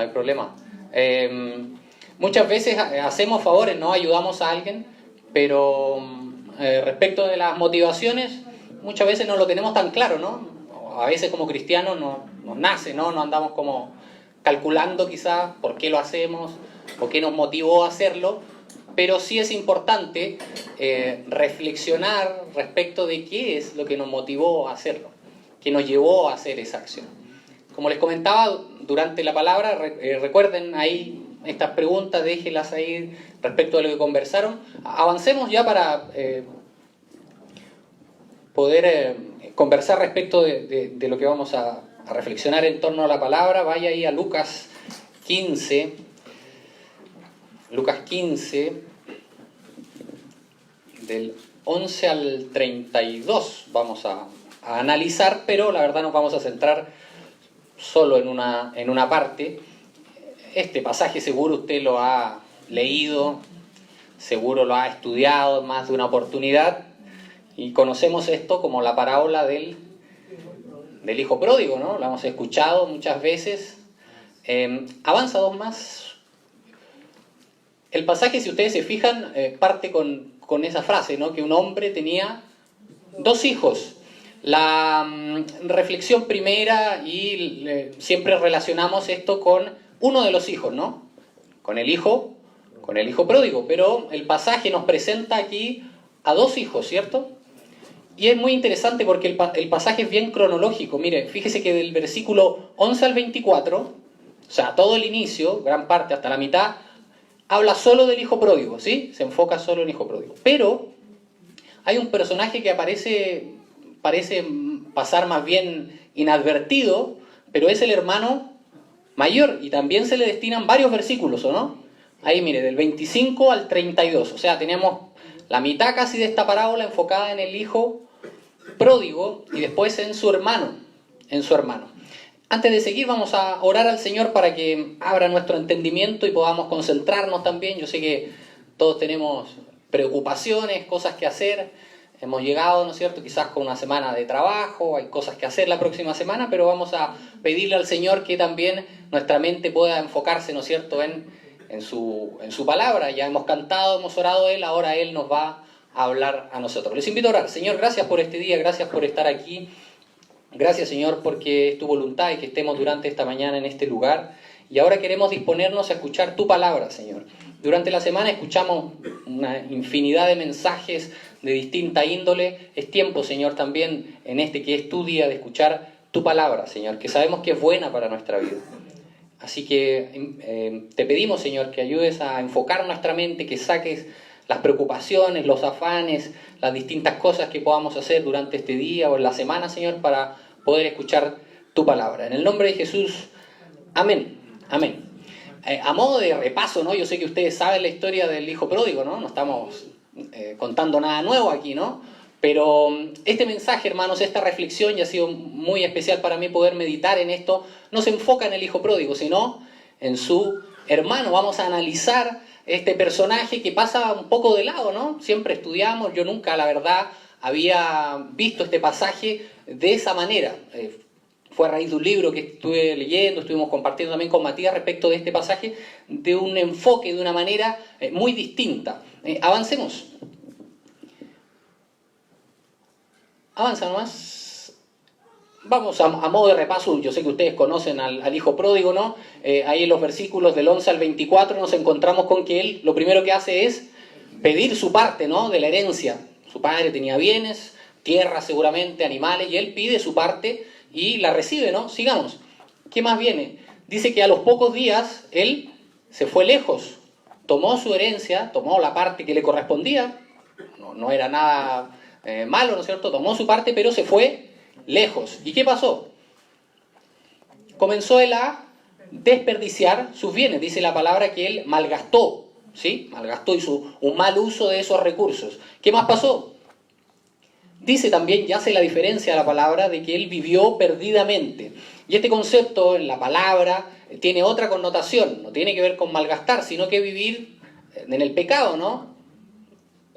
No hay problema. Muchas veces hacemos favores, ¿no? Ayudamos a alguien, pero respecto de las motivaciones, muchas veces no lo tenemos tan claro, ¿no? A veces como cristianos nos nace, ¿no? No andamos como calculando quizás por qué lo hacemos o qué nos motivó a hacerlo, pero sí es importante reflexionar respecto de qué es lo que nos motivó a hacerlo, qué nos llevó a hacer esa acción. Como les comentaba durante la palabra, recuerden ahí estas preguntas, déjenlas ahí respecto de lo que conversaron. Avancemos ya para poder conversar respecto de lo que vamos a reflexionar en torno a la palabra. Vaya ahí a Lucas 15. Lucas 15, del 11 al 32 vamos a analizar, pero la verdad nos vamos a centrar solo en una parte. Este pasaje seguro usted lo ha leído, seguro lo ha estudiado en más de una oportunidad, y conocemos esto como la parábola del hijo pródigo, ¿no? Lo hemos escuchado muchas veces. Avanza dos más. El pasaje, si ustedes se fijan, parte con esa frase, ¿no? Que un hombre tenía dos hijos. La reflexión primera, y siempre relacionamos esto con uno de los hijos, ¿no? Con el hijo pródigo, pero el pasaje nos presenta aquí a dos hijos, ¿cierto? Y es muy interesante porque el pasaje es bien cronológico. Mire, fíjese que del versículo 11 al 24, o sea, todo el inicio, gran parte hasta la mitad, habla solo del hijo pródigo, ¿sí? Se enfoca solo en el hijo pródigo. Pero hay un personaje que parece pasar más bien inadvertido, pero es el hermano mayor, y también se le destinan varios versículos, ¿o no? Ahí mire, del 25 al 32, o sea, tenemos la mitad casi de esta parábola enfocada en el hijo pródigo y después en su hermano. Antes de seguir, vamos a orar al Señor para que abra nuestro entendimiento y podamos concentrarnos también. Yo sé que todos tenemos preocupaciones, cosas que hacer. Hemos llegado, ¿no es cierto?, quizás con una semana de trabajo, hay cosas que hacer la próxima semana, pero vamos a pedirle al Señor que también nuestra mente pueda enfocarse, ¿no es cierto?, en su palabra. Ya hemos cantado, hemos orado a Él, ahora Él nos va a hablar a nosotros. Les invito a orar. Señor, gracias por este día, gracias por estar aquí. Gracias, Señor, porque es tu voluntad y que estemos durante esta mañana en este lugar. Y ahora queremos disponernos a escuchar tu palabra, Señor. Durante la semana escuchamos una infinidad de mensajes de distinta índole. Es tiempo, Señor, también en este que es tu día de escuchar tu palabra, Señor, que sabemos que es buena para nuestra vida. Así que te pedimos, Señor, que ayudes a enfocar nuestra mente, que saques las preocupaciones, los afanes, las distintas cosas que podamos hacer durante este día o en la semana, Señor, para poder escuchar tu palabra. En el nombre de Jesús, amén. Amén. A modo de repaso, ¿no? Yo sé que ustedes saben la historia del hijo pródigo, ¿no? No estamos contando nada nuevo aquí, ¿no? Pero este mensaje, hermanos, esta reflexión, y ha sido muy especial para mí poder meditar en esto, no se enfoca en el hijo pródigo, sino en su hermano. Vamos a analizar este personaje que pasa un poco de lado, ¿no? Siempre estudiamos, yo nunca, la verdad, había visto este pasaje de esa manera. Fue a raíz de un libro que estuve leyendo, estuvimos compartiendo también con Matías respecto de este pasaje, de un enfoque, de una manera muy distinta. Avancemos. Avanza nomás. Vamos a modo de repaso. Yo sé que ustedes conocen al hijo pródigo, ¿no? Ahí en los versículos del 11 al 24 nos encontramos con que él lo primero que hace es pedir su parte, ¿no?, de la herencia. Su padre tenía bienes, tierra seguramente, animales, y él pide su parte y la recibe, ¿no? Sigamos. ¿Qué más viene? Dice que a los pocos días él se fue lejos, tomó su herencia, tomó la parte que le correspondía, no era nada malo, ¿no es cierto? Tomó su parte, pero se fue lejos. ¿Y qué pasó? Comenzó él a desperdiciar sus bienes. Dice la palabra que él malgastó, ¿sí? Malgastó, hizo un mal uso de esos recursos. ¿Qué más pasó? Dice también, y hace la diferencia a la palabra, de que él vivió perdidamente. Y este concepto en la palabra tiene otra connotación. No tiene que ver con malgastar, sino que vivir en el pecado, ¿no?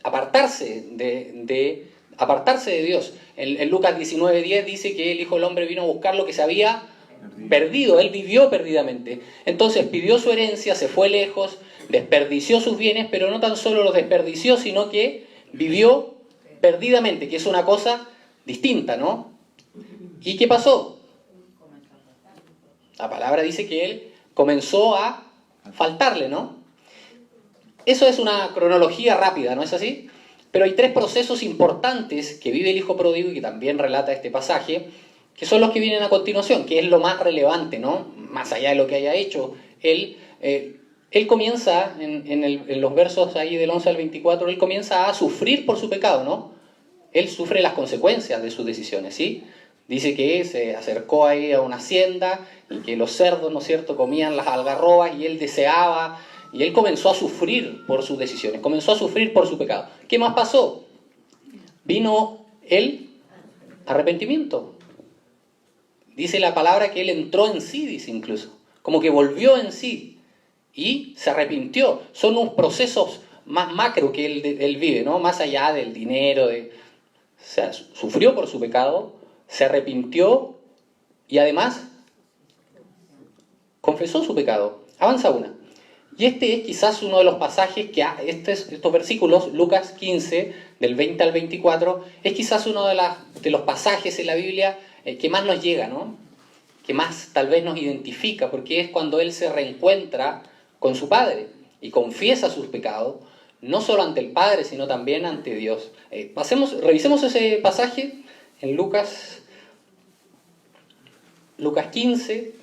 Apartarse de Dios. En Lucas 19:10 dice que el Hijo del Hombre vino a buscar lo que se había perdido, él vivió perdidamente. Entonces pidió su herencia, se fue lejos, desperdició sus bienes, pero no tan solo los desperdició, sino que vivió perdidamente, que es una cosa distinta, ¿no? ¿Y qué pasó? La palabra dice que él comenzó a faltarle, ¿no? Eso es una cronología rápida, ¿no es así? Pero hay tres procesos importantes que vive el hijo pródigo y que también relata este pasaje, que son los que vienen a continuación, que es lo más relevante, ¿no? Más allá de lo que haya hecho. Él comienza, en los versos ahí del 11 al 24, él comienza a sufrir por su pecado, ¿no? Él sufre las consecuencias de sus decisiones, ¿sí? Dice que se acercó ahí a una hacienda y que los cerdos, ¿no es cierto?, comían las algarrobas y él deseaba, y él comenzó a sufrir por sus decisiones, comenzó a sufrir por su pecado. ¿Qué más pasó? Vino el arrepentimiento. Dice la palabra que él entró en sí, dice incluso, como que volvió en sí y se arrepintió. Son unos procesos más macro que él vive, ¿no? Más allá del dinero, o sea, sufrió por su pecado, se arrepintió y además confesó su pecado. Avanza una. Y este es quizás uno de los pasajes que estos versículos, Lucas 15, del 20 al 24, es quizás uno de los pasajes en la Biblia que más nos llega, ¿no? Que más tal vez nos identifica, porque es cuando él se reencuentra con su Padre y confiesa sus pecados, no solo ante el Padre, sino también ante Dios. Revisemos ese pasaje en Lucas 15,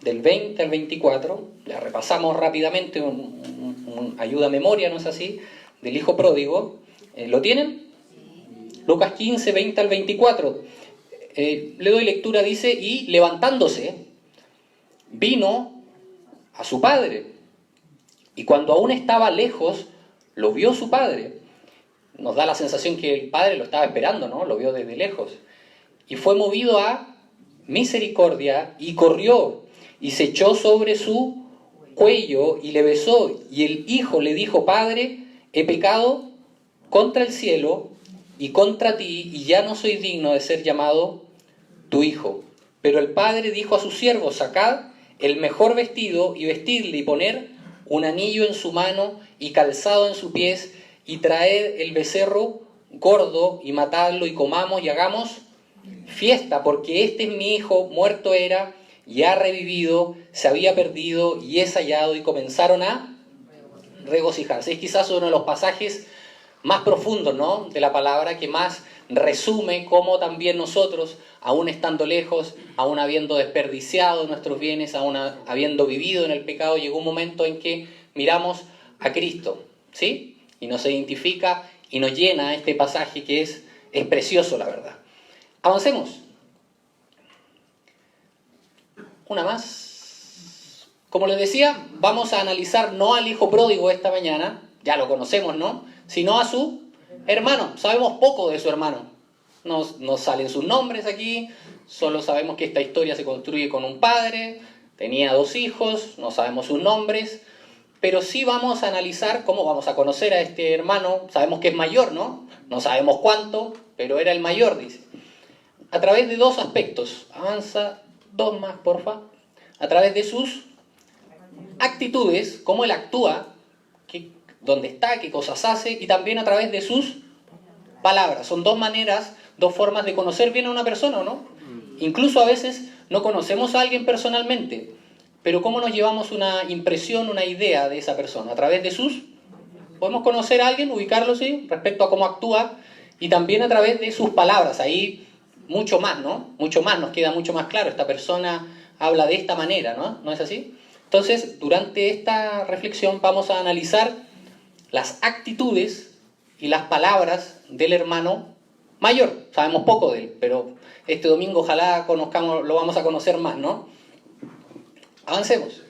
del 20 al 24, le repasamos rápidamente, ayuda a memoria, ¿no es así?, del hijo pródigo. ¿Lo tienen? Lucas 15, 20 al 24. Le doy lectura, dice, y levantándose, vino a su padre. Y cuando aún estaba lejos, lo vio su padre. Nos da la sensación que el padre lo estaba esperando, ¿no? Lo vio desde lejos. Y fue movido a misericordia y corrió y se echó sobre su cuello y le besó. Y el hijo le dijo: Padre, he pecado contra el cielo y contra ti, y ya no soy digno de ser llamado tu hijo. Pero el padre dijo a sus siervos: Sacad el mejor vestido y vestidle, y poner un anillo en su mano y calzado en sus pies, y traed el becerro gordo y matadlo, y comamos y hagamos fiesta, porque este es mi hijo, muerto era y ha revivido, se había perdido y es hallado. Y comenzaron a regocijarse. Es quizás uno de los pasajes más profundos, ¿no?, de la palabra, que más resume cómo también nosotros, aún estando lejos, aún habiendo desperdiciado nuestros bienes, aún habiendo vivido en el pecado, llegó un momento en que miramos a Cristo, ¿sí? Y nos identifica y nos llena este pasaje que es precioso, la verdad. Avancemos. Una más. Como les decía, vamos a analizar no al hijo pródigo esta mañana, ya lo conocemos, ¿no?, sino a su hermano. Sabemos poco de su hermano. No salen sus nombres aquí, solo sabemos que esta historia se construye con un padre, tenía 2 hijos, no sabemos sus nombres, pero sí vamos a analizar cómo vamos a conocer a este hermano. Sabemos que es mayor, ¿no? No sabemos cuánto, pero era el mayor, dice. A través de 2 aspectos. Avanza 2 más, porfa. A través de sus actitudes, cómo él actúa, dónde está, qué cosas hace, y también a través de sus palabras. Son 2 maneras, 2 formas de conocer bien a una persona, ¿no? Incluso a veces no conocemos a alguien personalmente, pero cómo nos llevamos una impresión, una idea de esa persona. A través de podemos conocer a alguien, ubicarlo, ¿sí?, respecto a cómo actúa, y también a través de sus palabras. Ahí mucho más, ¿no? Mucho más, nos queda mucho más claro. Esta persona habla de esta manera, ¿no? ¿No es así? Entonces, durante esta reflexión vamos a analizar las actitudes y las palabras del hermano mayor. Sabemos poco de él, pero este domingo ojalá lo vamos a conocer más, ¿no? Avancemos.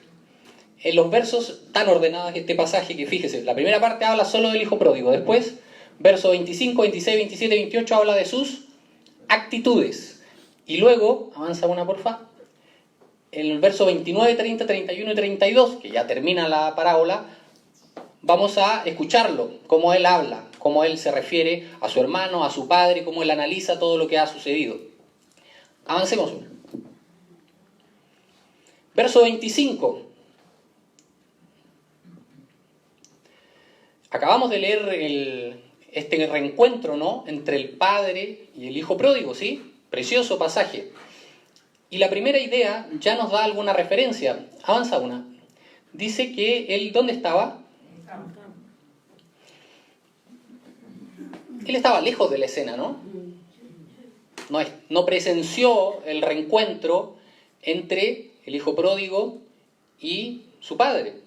En los versos tan ordenados este pasaje, que fíjese, la primera parte habla solo del hijo pródigo. Después, versos 25, 26, 27, 28 habla de sus actitudes. Y luego, avanza una porfa, en el verso 29, 30, 31 y 32, que ya termina la parábola, vamos a escucharlo, cómo él habla, cómo él se refiere a su hermano, a su padre, cómo él analiza todo lo que ha sucedido. Avancemos. Verso 25. Acabamos de leer este reencuentro, ¿no?, entre el padre y el hijo pródigo, ¿sí? Precioso pasaje. Y la primera idea ya nos da alguna referencia. Avanza una. Dice que él, ¿dónde estaba? Él estaba lejos de la escena, ¿no? No presenció el reencuentro entre el hijo pródigo y su padre.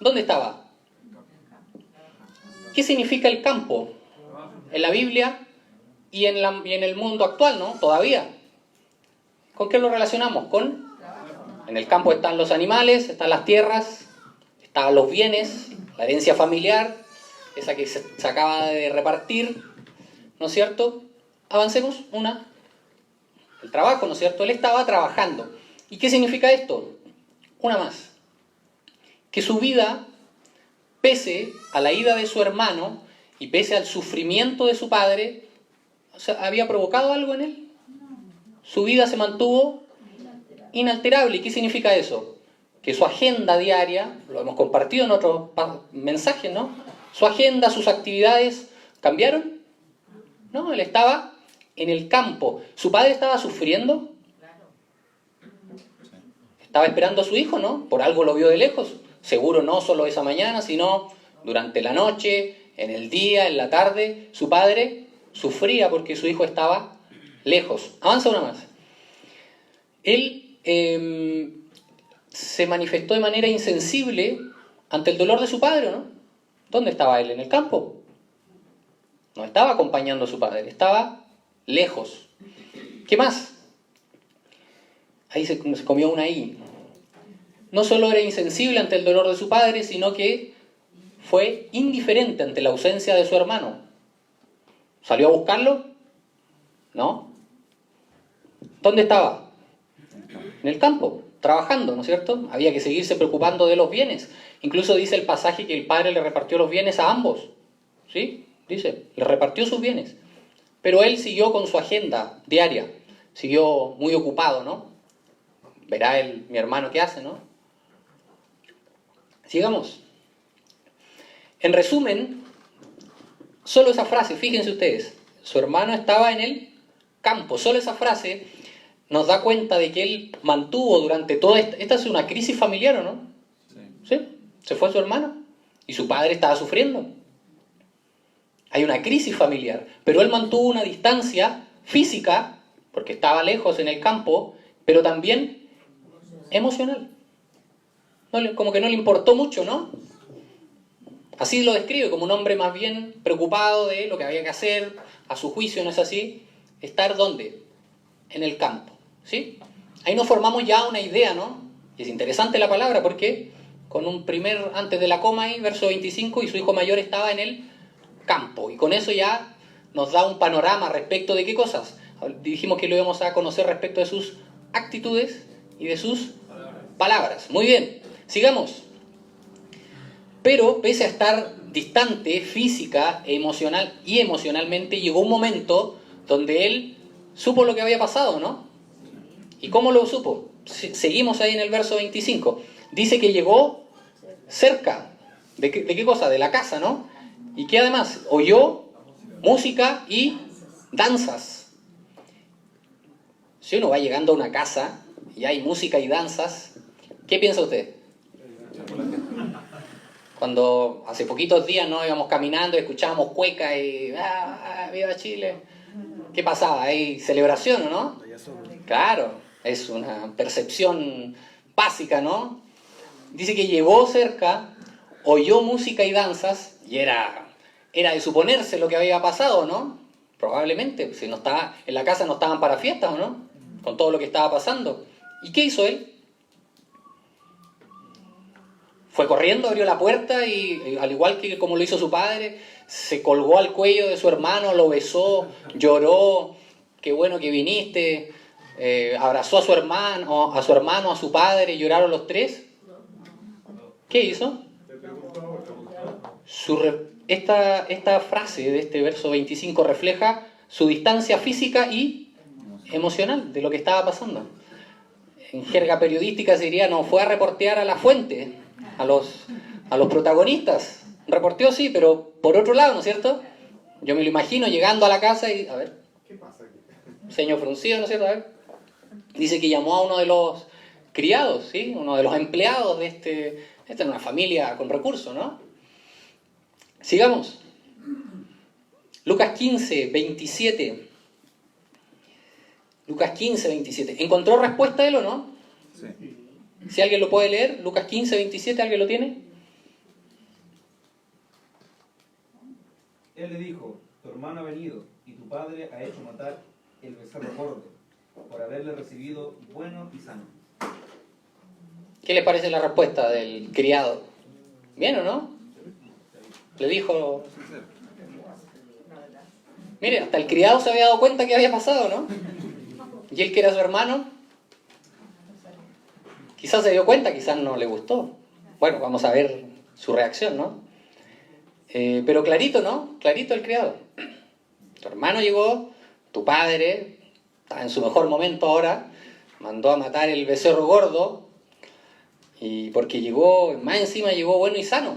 ¿Dónde estaba? ¿Qué significa el campo? En la Biblia y en el mundo actual, ¿no? Todavía. ¿Con qué lo relacionamos? En el campo están los animales, están las tierras, están los bienes, la herencia familiar, esa que se acaba de repartir, ¿no es cierto? Avancemos una. El trabajo, ¿no es cierto? Él estaba trabajando. ¿Y qué significa esto? Una más. Que su vida, pese a la ida de su hermano y pese al sufrimiento de su padre, o sea, ¿había provocado algo en él? Su vida se mantuvo inalterable. ¿Y qué significa eso? Que su agenda diaria, lo hemos compartido en otros mensajes, ¿no? Su agenda, sus actividades, ¿cambiaron? No, él estaba en el campo. ¿Su padre estaba sufriendo? Estaba esperando a su hijo, ¿no? Por algo lo vio de lejos. Seguro no solo esa mañana, sino durante la noche, en el día, en la tarde. Su padre sufría porque su hijo estaba lejos. Avanza una más. Él se manifestó de manera insensible ante el dolor de su padre, ¿no? ¿Dónde estaba él? ¿En el campo? No estaba acompañando a su padre, estaba lejos. ¿Qué más? Ahí se comió una I. No solo era insensible ante el dolor de su padre, sino que fue indiferente ante la ausencia de su hermano. ¿Salió a buscarlo? No. ¿Dónde estaba? En el campo, trabajando, ¿no es cierto? Había que seguirse preocupando de los bienes. Incluso dice el pasaje que el padre le repartió los bienes a ambos. ¿Sí? Dice, le repartió sus bienes. Pero él siguió con su agenda diaria. Siguió muy ocupado, ¿no? Verá mi hermano qué hace, ¿no? Sigamos. En resumen, solo esa frase, fíjense ustedes, su hermano estaba en el campo. Solo esa frase nos da cuenta de que él mantuvo durante toda esta es una crisis familiar, ¿o no? ¿Sí? Se fue su hermano y su padre estaba sufriendo. Hay una crisis familiar, pero él mantuvo una distancia física, porque estaba lejos en el campo, pero también emocional. Como que no le importó mucho, ¿no? Así lo describe, como un hombre más bien preocupado de lo que había que hacer, a su juicio, ¿no es así? ¿Estar dónde? En el campo, ¿sí? Ahí nos formamos ya una idea, ¿no? Y es interesante la palabra porque con un primer, antes de la coma ahí, verso 25, y su hijo mayor estaba en el campo. Y con eso ya nos da un panorama respecto de qué cosas. Dijimos que lo íbamos a conocer respecto de sus actitudes y de sus palabras. Muy bien, sigamos. Pero pese a estar distante física, emocional y emocionalmente, llegó un momento donde él supo lo que había pasado, ¿no? ¿Y cómo lo supo? Seguimos ahí en el verso 25. Dice que llegó cerca. ¿De qué cosa? De la casa, ¿no? Y que además oyó música y danzas. Si uno va llegando a una casa y hay música y danzas, ¿qué piensa usted? Cuando hace poquitos días no íbamos caminando y escuchábamos cueca y ¡viva Chile! ¿Qué pasaba? ¿Hay celebración o no? Claro, es una percepción básica, ¿no? Dice que llegó cerca, oyó música y danzas y era de suponerse lo que había pasado, ¿no? Probablemente, si no estaba, en la casa no estaban para fiestas, ¿o no? Con todo lo que estaba pasando. ¿Y qué hizo él? Fue corriendo, abrió la puerta y al igual que como lo hizo su padre, se colgó al cuello de su hermano, lo besó, lloró, qué bueno que viniste, abrazó a su hermano, a su padre, lloraron los tres. ¿Qué hizo? Esta frase de este verso 25 refleja su distancia física y emocional de lo que estaba pasando. en jerga periodística se diría, no fue a reportear a la fuente, a los protagonistas. Reporteó sí, pero por otro lado, ¿no es cierto? Yo me lo imagino llegando a la casa y, a ver, ¿Qué pasa aquí? ceño fruncido, ¿no es cierto? A ver, dice que llamó a uno de los criados, ¿sí? Uno de los empleados de esta es una familia con recursos, ¿no? Sigamos. Lucas 15, 27. Lucas 15, 27. ¿Encontró respuesta él o no? Sí. Si alguien lo puede leer, Lucas 15, 27, ¿alguien lo tiene? Él le dijo, tu hermano ha venido, y tu padre ha hecho matar el becerro gordo, por haberle recibido bueno y sano. ¿Qué les parece la respuesta del criado? ¿Bien o no? Le dijo... Mire, hasta el criado se había dado cuenta que había pasado, ¿no? Y él que era su hermano, quizás se dio cuenta, quizás no le gustó. Bueno, vamos a ver su reacción, ¿no? Pero clarito, ¿no? Clarito el criado. Tu hermano llegó, tu padre, está en su mejor momento ahora, mandó a matar el becerro gordo, y porque llegó, más encima llegó bueno y sano.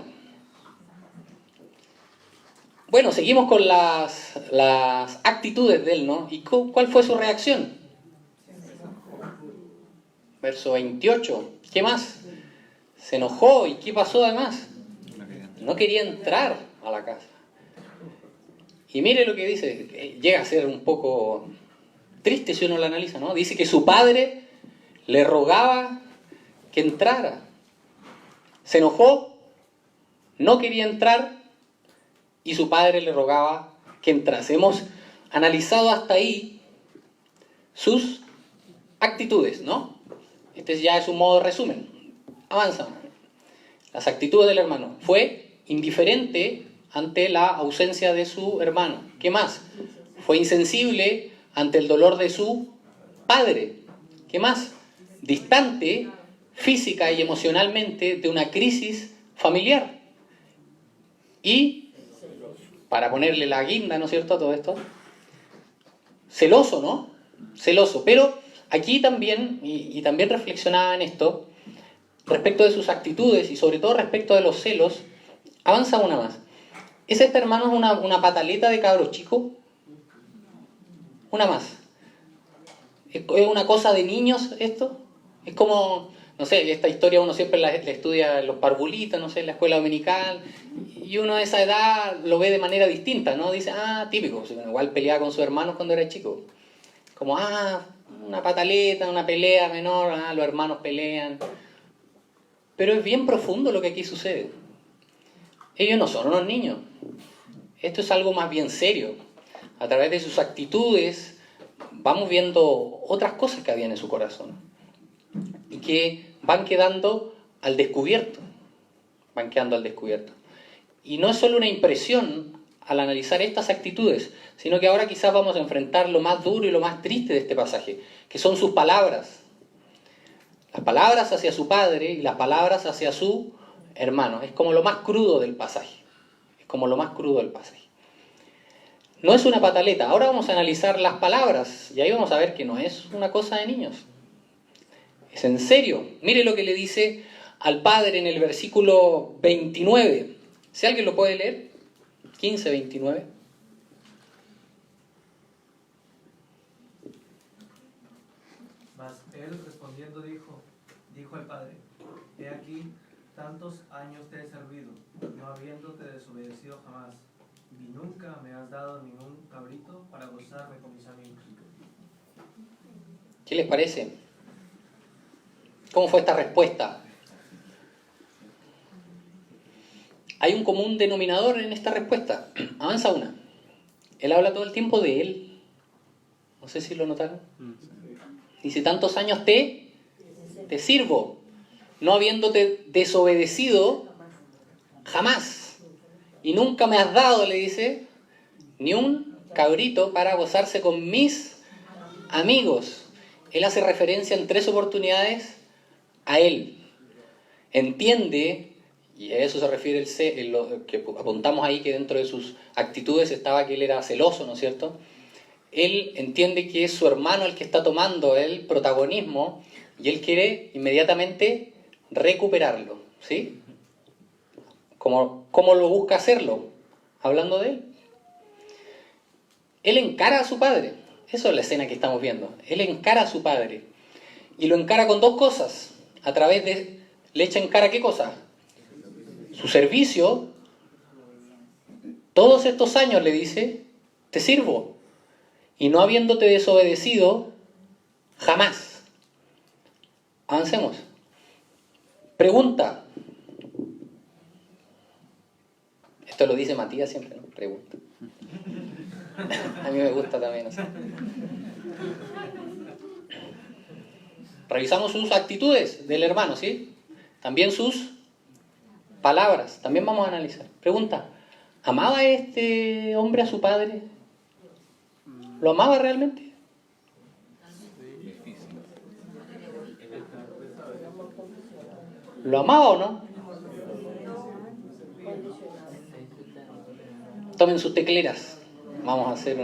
Bueno, seguimos con las actitudes de él, ¿no? ¿Y cuál fue su reacción? Verso 28. ¿Qué más? Se enojó. ¿Y qué pasó además? No quería entrar a la casa. Y mire lo que dice. Llega a ser un poco triste si uno lo analiza, ¿no? Dice que su padre le rogaba que entrara. Se enojó, no quería entrar y su padre le rogaba que entrase. Hemos analizado hasta ahí sus actitudes, ¿no? Este ya es un modo de resumen. Avanza. Las actitudes del hermano. Fue indiferente ante la ausencia de su hermano. ¿Qué más? Fue insensible ante el dolor de su padre. ¿Qué más? Distante física y emocionalmente de una crisis familiar. Y, para ponerle la guinda, ¿no es cierto?, a todo esto, celoso, ¿no? Celoso. Pero aquí también, y también reflexionaba en esto, respecto de sus actitudes y sobre todo respecto de los celos, avanza una más. ¿Es este, hermano, una pataleta de cabros chicos? Una más. ¿Es una cosa de niños esto? Es como, no sé, esta historia uno siempre la estudia en los parvulitos, no sé, en la escuela dominical, y uno a esa edad lo ve de manera distinta, ¿no? Dice, típico, igual peleaba con sus hermanos cuando era chico. Como, una pataleta, una pelea menor, los hermanos pelean. Pero es bien profundo lo que aquí sucede. Ellos no son unos niños. Esto es algo más bien serio. A través de sus actitudes vamos viendo otras cosas que habían en su corazón y que van quedando al descubierto. Van quedando al descubierto. Y no es solo una impresión al analizar estas actitudes, sino que ahora quizás vamos a enfrentar lo más duro y lo más triste de este pasaje, que son sus palabras. Las palabras hacia su padre y las palabras hacia su hermano. Es como lo más crudo del pasaje. Es como lo más crudo del pasaje. No es una pataleta. Ahora vamos a analizar las palabras y ahí vamos a ver que no es una cosa de niños. Es en serio. Mire lo que le dice al padre en el versículo 29. Si alguien lo puede leer. 15, 29. Mas él respondiendo dijo al padre, he aquí, tantos años te he servido, no habiéndote desobedecido jamás, y nunca me has dado ningún cabrito para gozarme con mis amigos. ¿Qué les parece? ¿Cómo fue esta respuesta? Hay un común denominador en esta respuesta. Avanza una. Él habla todo el tiempo de él. No sé si lo notaron. Dice, tantos años te sirvo, no habiéndote desobedecido jamás. Y nunca me has dado, le dice, ni un cabrito para gozarse con mis amigos. Él hace referencia en 3 oportunidades a él. Entiende, y a eso se refiere lo que apuntamos ahí, que dentro de sus actitudes estaba que él era celoso, ¿no es cierto? Él entiende que es su hermano el que está tomando el protagonismo y él quiere inmediatamente recuperarlo, ¿sí? ¿Cómo lo busca hacerlo? Hablando de él. Él encara a su padre. Eso es la escena que estamos viendo. Él encara a su padre. Y lo encara con dos cosas. A través de... ¿Le echa en cara qué cosa? Su servicio. Todos estos años le dice, te sirvo. Y no habiéndote desobedecido, jamás. Avancemos. Pregunta. Esto lo dice Matías siempre, ¿no? Pregunta. A mí me gusta también así. Revisamos sus actitudes del hermano, ¿sí? También sus palabras. También vamos a analizar. Pregunta. ¿Amaba este hombre a su padre? ¿Lo amaba realmente? ¿Lo amaba o no? Tomen sus tecleras. Vamos a hacer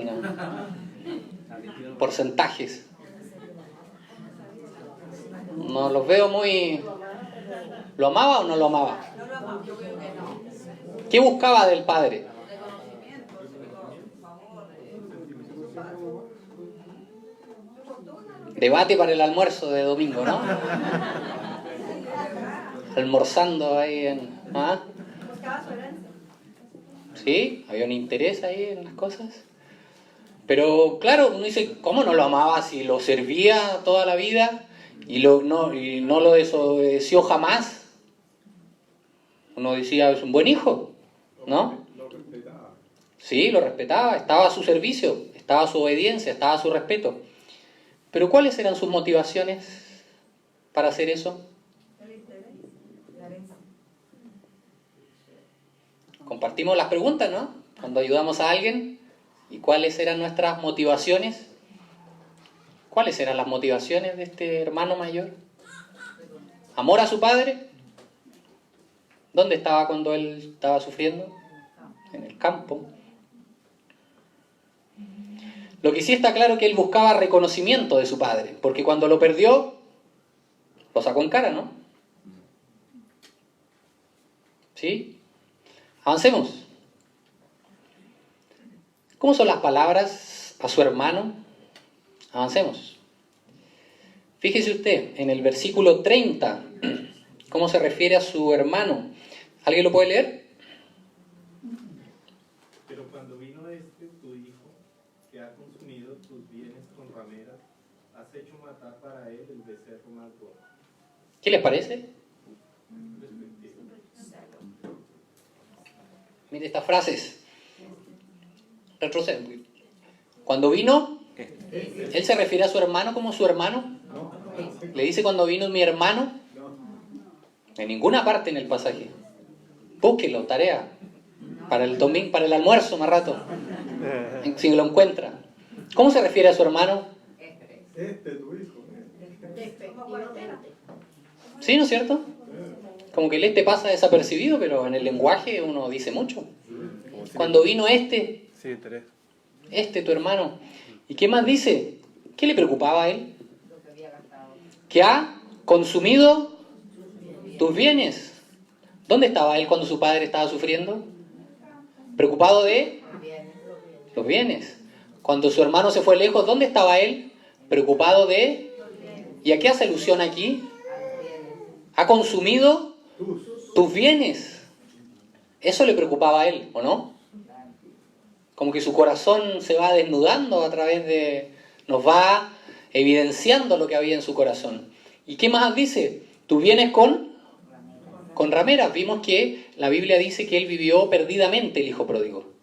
porcentajes. No los veo muy... ¿Lo amaba o no lo amaba? ¿Qué buscaba del padre? Debate para el almuerzo de domingo, ¿no? Almorzando ahí en... ¿Ah? ¿Sí? Había un interés ahí en las cosas. Pero claro, uno dice, ¿cómo no lo amaba si lo servía toda la vida y no lo desobedeció jamás? Uno decía, es un buen hijo, ¿no? Lo respetaba. Sí, lo respetaba, estaba a su servicio, estaba a su obediencia, estaba a su respeto. Pero ¿cuáles eran sus motivaciones para hacer eso? Compartimos las preguntas, ¿no? Cuando ayudamos a alguien. ¿Y cuáles eran nuestras motivaciones? ¿Cuáles eran las motivaciones de este hermano mayor? ¿Amor a su padre? ¿Dónde estaba cuando él estaba sufriendo? En el campo. Lo que sí está claro es que él buscaba reconocimiento de su padre, porque cuando lo perdió, lo sacó en cara, ¿no? ¿Sí? Avancemos. ¿Cómo son las palabras a su hermano? Avancemos. Fíjese usted, en el versículo 30, ¿cómo se refiere a su hermano? ¿Alguien lo puede leer? Pero cuando vino tu hijo, que ha consumido tus bienes con rameras, has hecho matar para él el becerro más gordo. ¿Qué les parece? Mire estas frases. Retrocede. Cuando vino, él se refiere a su hermano como su hermano. Le dice cuando vino mi hermano. En ninguna parte en el pasaje. Búsquelo, tarea. Para el domingo, para el almuerzo, más rato. Si lo encuentra. ¿Cómo se refiere a su hermano? Tu hijo. Sí, ¿no es cierto? Como que el pasa desapercibido, pero en el lenguaje uno dice mucho. Cuando vino tu hermano. ¿Y qué más dice? ¿Qué le preocupaba a él? Que ha consumido tus bienes. ¿Dónde estaba él cuando su padre estaba sufriendo? Preocupado de los bienes. Cuando su hermano se fue lejos, ¿dónde estaba él? Preocupado de... ¿Y a qué hace alusión aquí? Ha consumido tus bienes. Eso le preocupaba a él, ¿o no? Como que su corazón se va desnudando a través de... Nos va evidenciando lo que había en su corazón. ¿Y qué más dice? Tus bienes con rameras. Vimos que la Biblia dice que él vivió perdidamente, el hijo pródigo.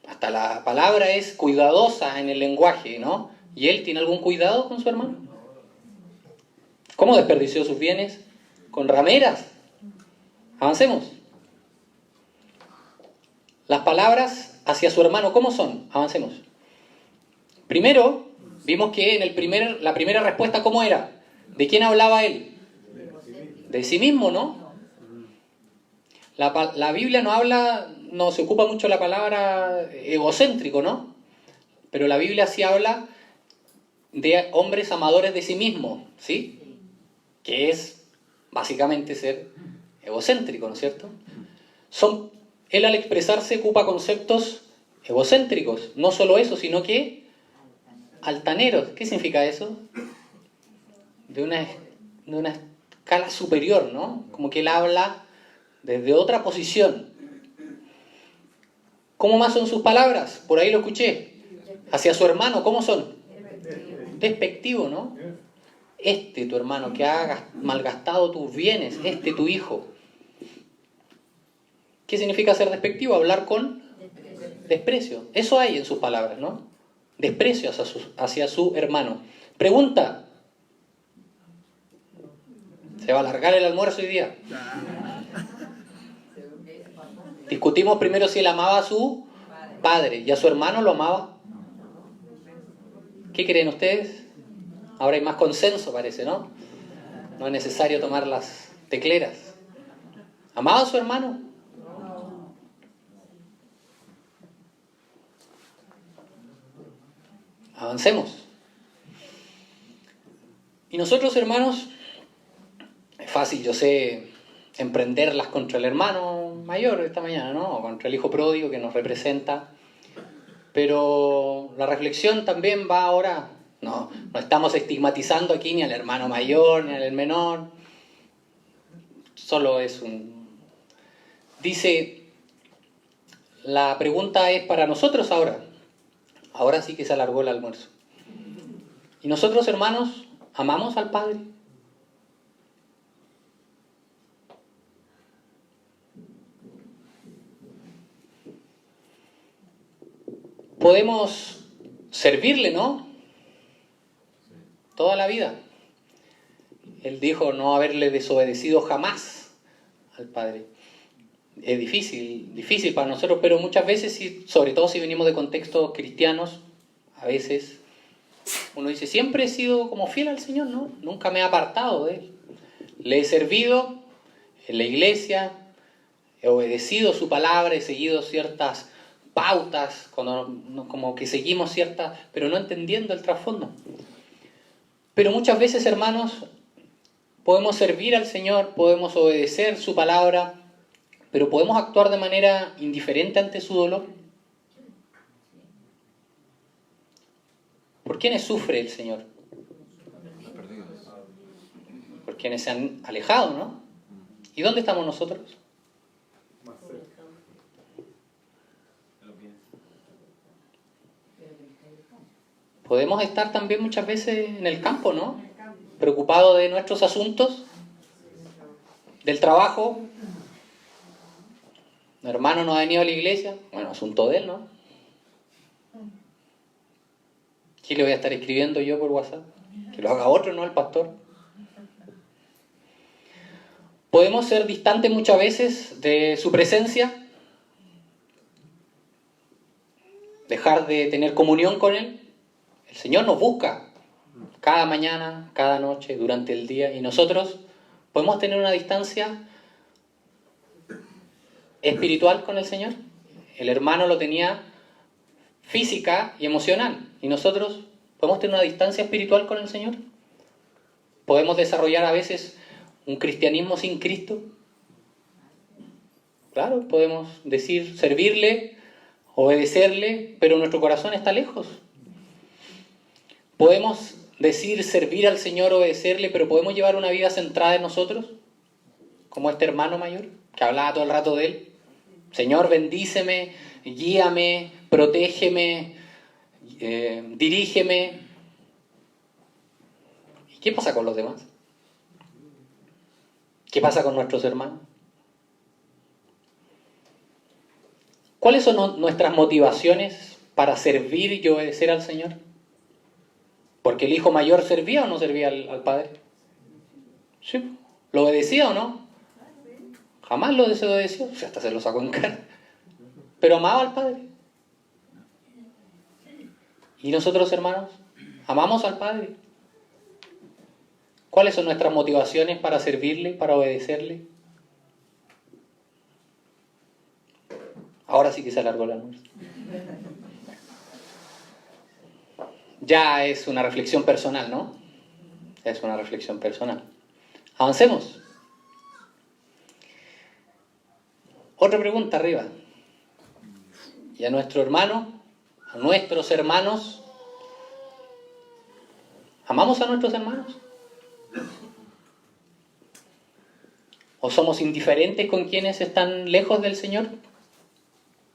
Hasta la palabra es cuidadosa en el lenguaje, ¿no? ¿Y él tiene algún cuidado con su hermano? ¿Cómo desperdició sus bienes? Con rameras. Avancemos. Las palabras hacia su hermano, ¿cómo son? Avancemos. Primero, vimos que en la primera respuesta, ¿cómo era? ¿De quién hablaba él? De sí mismo, ¿no? La Biblia no se ocupa mucho la palabra egocéntrico, ¿no? Pero la Biblia sí habla de hombres amadores de sí mismos, ¿sí? que es básicamente ser egocéntrico, ¿no es cierto? Él al expresarse ocupa conceptos egocéntricos, no solo eso, sino que altaneros. ¿Qué significa eso? De una escala superior, ¿no? Como que él habla desde otra posición. ¿Cómo más son sus palabras? Por ahí lo escuché. Hacia su hermano, ¿cómo son? Despectivo, ¿no? Tu hermano que ha malgastado tus bienes, tu hijo. ¿Qué significa ser despectivo? Hablar con desprecio. Eso hay en sus palabras, ¿no? Desprecio hacia su hermano. Pregunta. ¿Se va a alargar el almuerzo hoy día? Discutimos primero si él amaba a su padre y a su hermano lo amaba. ¿Qué creen ustedes? Ahora hay más consenso, parece, ¿no? No es necesario tomar las tecleras. ¿Amaba a su hermano? Avancemos. Y nosotros, hermanos, es fácil, yo sé, emprenderlas contra el hermano mayor esta mañana, ¿no? O contra el hijo pródigo que nos representa. Pero la reflexión también va ahora, no estamos estigmatizando aquí ni al hermano mayor ni al menor. Solo es Dice, la pregunta es para nosotros ahora. Ahora sí que se alargó el almuerzo. ¿Y nosotros, hermanos, amamos al Padre? Podemos servirle, ¿no? Toda la vida. Él dijo no haberle desobedecido jamás al Padre. Es difícil para nosotros, pero muchas veces, sobre todo si venimos de contextos cristianos, a veces uno dice, siempre he sido como fiel al Señor, ¿no? Nunca me he apartado de Él. Le he servido en la iglesia, he obedecido su palabra, he seguido ciertas pautas, como que seguimos ciertas, pero no entendiendo el trasfondo. Pero muchas veces, hermanos, podemos servir al Señor, podemos obedecer su palabra, pero podemos actuar de manera indiferente ante su dolor. ¿Por quiénes sufre el Señor? Por quienes se han alejado, ¿no? ¿Y dónde estamos nosotros? Más cerca. Podemos estar también muchas veces en el campo, ¿no? Preocupados de nuestros asuntos, del trabajo. Mi hermano no ha venido a la iglesia. Bueno, asunto de él, ¿no? ¿Qué le voy a estar escribiendo yo por WhatsApp? Que lo haga otro, no el pastor. Podemos ser distantes muchas veces de su presencia, dejar de tener comunión con Él. El Señor nos busca cada mañana, cada noche, durante el día, y nosotros podemos tener una distancia espiritual con el Señor. El hermano lo tenía física y emocional, y nosotros podemos tener una distancia espiritual con el Señor. Podemos desarrollar a veces un cristianismo sin Cristo. Claro, podemos decir servirle, obedecerle, pero nuestro corazón está lejos. Podemos decir servir al Señor, obedecerle, pero podemos llevar una vida centrada en nosotros, como este hermano mayor que hablaba todo el rato de Él. Señor, bendíceme, guíame, protégeme, dirígeme. ¿Y qué pasa con los demás? ¿Qué pasa con nuestros hermanos? ¿Cuáles son nuestras motivaciones para servir y obedecer al Señor? ¿Porque el hijo mayor servía o no servía al padre? Sí. ¿Lo obedecía o no? Jamás lo desobedeció, o sea, hasta se lo sacó en cara. Pero amaba al Padre. ¿Y nosotros, hermanos? ¿Amamos al Padre? ¿Cuáles son nuestras motivaciones para servirle, para obedecerle? Ahora sí que se alargó la noche. Ya es una reflexión personal, ¿no? Es una reflexión personal. Avancemos. Otra pregunta arriba. Y a nuestro hermano, a nuestros hermanos, ¿amamos a nuestros hermanos? ¿O somos indiferentes con quienes están lejos del Señor?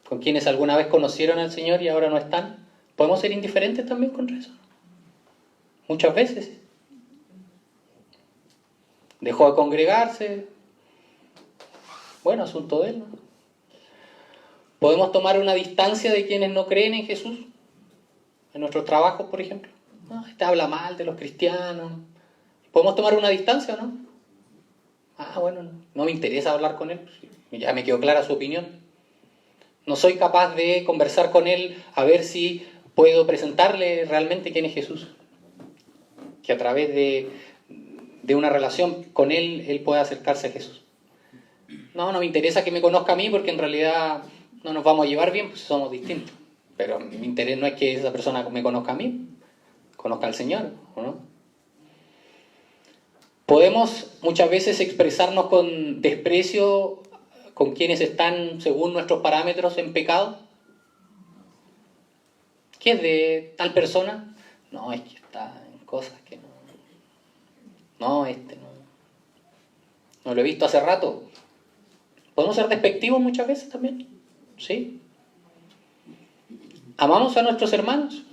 ¿Con quienes alguna vez conocieron al Señor y ahora no están? ¿Podemos ser indiferentes también contra eso? Muchas veces. Dejó de congregarse. Bueno, asunto de él, ¿no? ¿Podemos tomar una distancia de quienes no creen en Jesús? En nuestros trabajos, por ejemplo. No, este habla mal de los cristianos. ¿Podemos tomar una distancia o no? Bueno, no me interesa hablar con él. Ya me quedó clara su opinión. No soy capaz de conversar con él a ver si puedo presentarle realmente quién es Jesús. Que a través de una relación con él pueda acercarse a Jesús. No me interesa que me conozca a mí porque en realidad no nos vamos a llevar bien, pues somos distintos. Pero mi interés no es que esa persona me conozca a mí, conozca al Señor, ¿o no? Podemos muchas veces expresarnos con desprecio con quienes están, según nuestros parámetros, en pecado. ¿Qué es de tal persona? No, es que está en cosas que no. No, no lo he visto hace rato. ¿Podemos ser despectivos muchas veces también? ¿Sí? ¿Amamos a nuestros hermanos?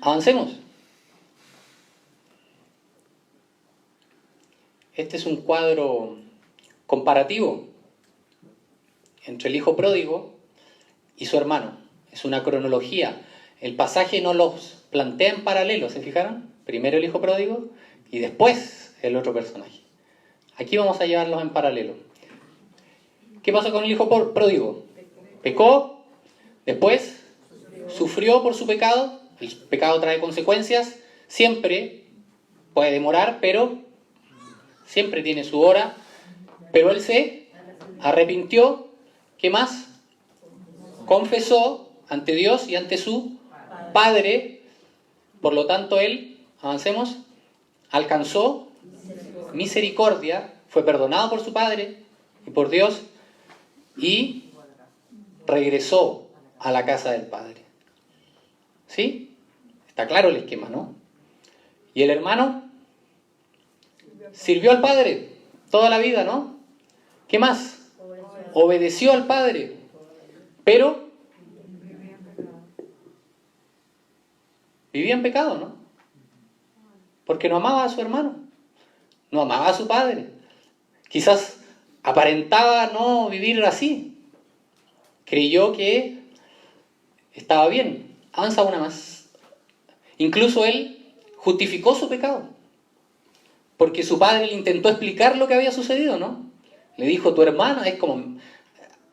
Avancemos. Este es un cuadro comparativo entre el hijo pródigo y su hermano. Es una cronología. El pasaje no los plantea en paralelo, ¿se fijaron? Primero el hijo pródigo y después el otro personaje. Aquí vamos a llevarlos en paralelo. ¿Qué pasó con el hijo pródigo? Pecó, después sufrió por su pecado. El pecado trae consecuencias. Siempre puede demorar, pero siempre tiene su hora. Pero él se arrepintió. ¿Qué más? Confesó ante Dios y ante su Padre. Por lo tanto, él, avancemos, alcanzó misericordia, fue perdonado por su Padre y por Dios y regresó a la casa del Padre. ¿Sí? Está claro el esquema, ¿no? Y el hermano sirvió al Padre toda la vida, ¿no? ¿Qué más? Obedeció al Padre, pero vivía en pecado, ¿no? Porque no amaba a su hermano, no amaba a su padre. Quizás aparentaba no vivir así. Creyó que estaba bien. Avanza una más. Incluso él justificó su pecado. Porque su padre le intentó explicar lo que había sucedido, ¿no? Le dijo, tu hermano, es como,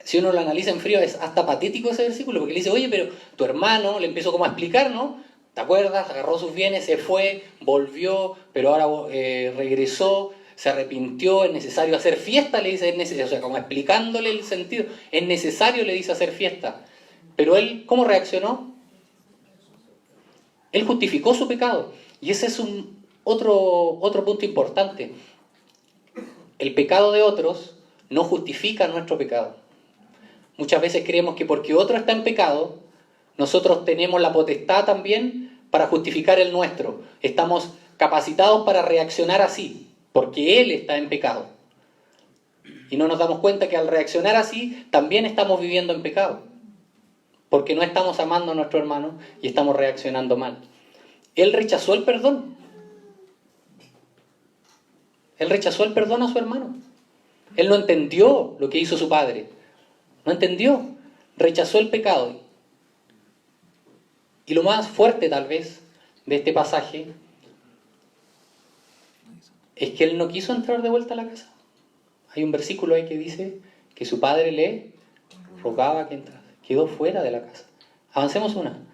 si uno lo analiza en frío, es hasta patético ese versículo, porque le dice, oye, pero tu hermano, le empezó como a explicar, ¿no? ¿Te acuerdas? Agarró sus bienes, se fue, volvió, pero ahora regresó, se arrepintió, es necesario hacer fiesta, le dice, es necesario, o sea, como explicándole el sentido, es necesario, le dice, hacer fiesta. Pero él, ¿cómo reaccionó? Él justificó su pecado. Y ese es otro punto importante. El pecado de otros no justifica nuestro pecado. Muchas veces creemos que porque otro está en pecado, nosotros tenemos la potestad también para justificar el nuestro. Estamos capacitados para reaccionar así, porque él está en pecado. Y no nos damos cuenta que al reaccionar así, también estamos viviendo en pecado. Porque no estamos amando a nuestro hermano y estamos reaccionando mal. Él rechazó el perdón. Él rechazó el perdón a su hermano. Él no entendió lo que hizo su padre. No entendió. Rechazó el pecado. Y lo más fuerte tal vez de este pasaje es que él no quiso entrar de vuelta a la casa. Hay un versículo ahí que dice que su padre le rogaba que entrara. Quedó fuera de la casa. Avancemos una.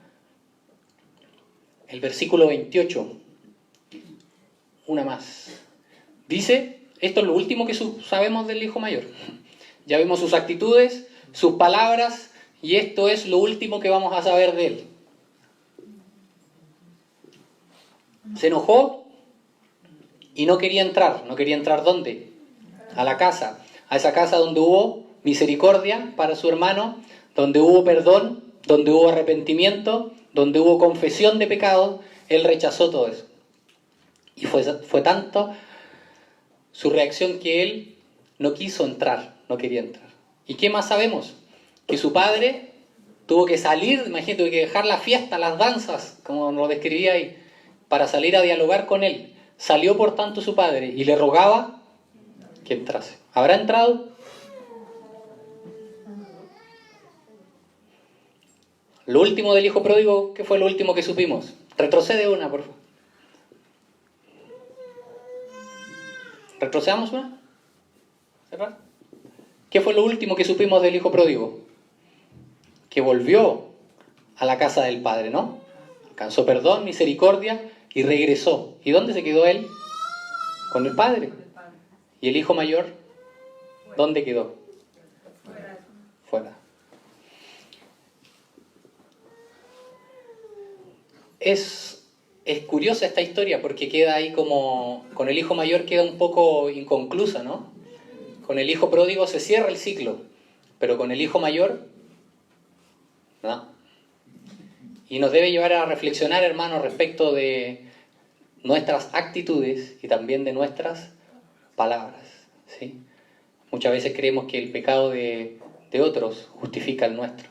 El versículo 28. Una más. Dice, esto es lo último que sabemos del hijo mayor. Ya vimos sus actitudes, sus palabras, y esto es lo último que vamos a saber de él. Se enojó y no quería entrar. ¿No quería entrar dónde? A la casa. A esa casa donde hubo misericordia para su hermano, donde hubo perdón, donde hubo arrepentimiento, donde hubo confesión de pecados. Él rechazó todo eso. Y fue tanto su reacción que él no quiso entrar, no quería entrar. ¿Y qué más sabemos? Que su padre tuvo que salir, imagínate, tuvo que dejar la fiesta, las danzas, como lo describía ahí, para salir a dialogar con él. Salió por tanto su padre y le rogaba que entrase. ¿Habrá entrado? Lo último del hijo pródigo, ¿qué fue lo último que supimos? Retrocede una, por favor. ¿Retrocedamos una? ¿Cerrar? ¿Qué fue lo último que supimos del hijo pródigo? Que volvió a la casa del padre, ¿no? Alcanzó perdón, misericordia y regresó. ¿Y dónde se quedó él? Con el padre. ¿Y el hijo mayor? ¿Dónde quedó? Fuera. Es curiosa esta historia porque queda ahí como... Con el hijo mayor queda un poco inconclusa, ¿no? Con el hijo pródigo se cierra el ciclo, pero con el hijo mayor, no. Y nos debe llevar a reflexionar, hermanos, respecto de nuestras actitudes y también de nuestras palabras, ¿sí? Muchas veces creemos que el pecado de otros justifica el nuestro.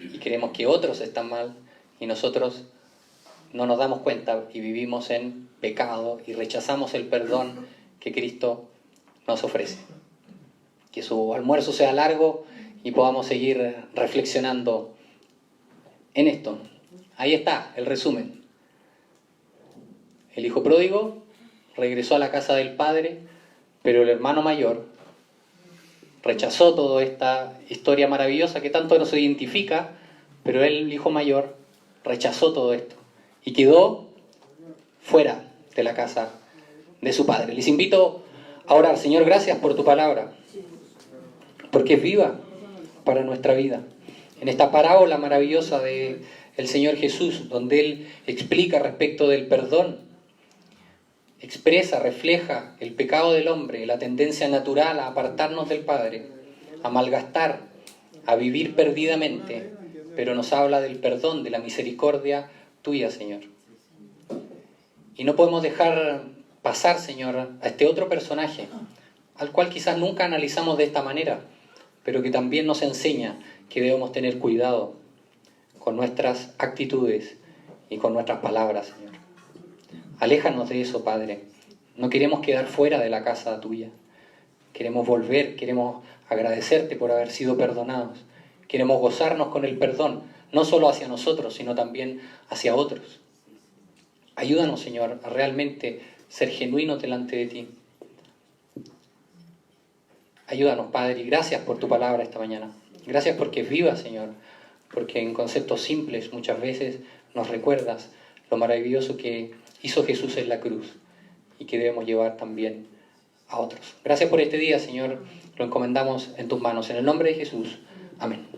Y creemos que otros están mal y nosotros no nos damos cuenta y vivimos en pecado y rechazamos el perdón que Cristo nos ofrece. Que su almuerzo sea largo y podamos seguir reflexionando en esto. Ahí está el resumen. El hijo pródigo regresó a la casa del padre, pero el hermano mayor rechazó toda esta historia maravillosa que tanto nos identifica, pero él, el hijo mayor, rechazó todo esto y quedó fuera de la casa de su padre. Les invito a orar. Señor, gracias por tu palabra, porque es viva para nuestra vida. En esta parábola maravillosa del Señor Jesús, donde Él explica respecto del perdón, expresa, refleja el pecado del hombre, la tendencia natural a apartarnos del Padre, a malgastar, a vivir perdidamente, pero nos habla del perdón, de la misericordia tuya, Señor. Y no podemos dejar pasar, Señor, a este otro personaje, al cual quizás nunca analizamos de esta manera, pero que también nos enseña que debemos tener cuidado con nuestras actitudes y con nuestras palabras, Señor. Aléjanos de eso, Padre. No queremos quedar fuera de la casa tuya. Queremos volver, queremos agradecerte por haber sido perdonados. Queremos gozarnos con el perdón, no solo hacia nosotros, sino también hacia otros. Ayúdanos, Señor, a realmente ser genuinos delante de ti. Ayúdanos, Padre, y gracias por tu palabra esta mañana. Gracias porque es viva, Señor, porque en conceptos simples muchas veces nos recuerdas lo maravilloso que hizo Jesús en la cruz y que debemos llevar también a otros. Gracias por este día, Señor, lo encomendamos en tus manos. En el nombre de Jesús. Amén.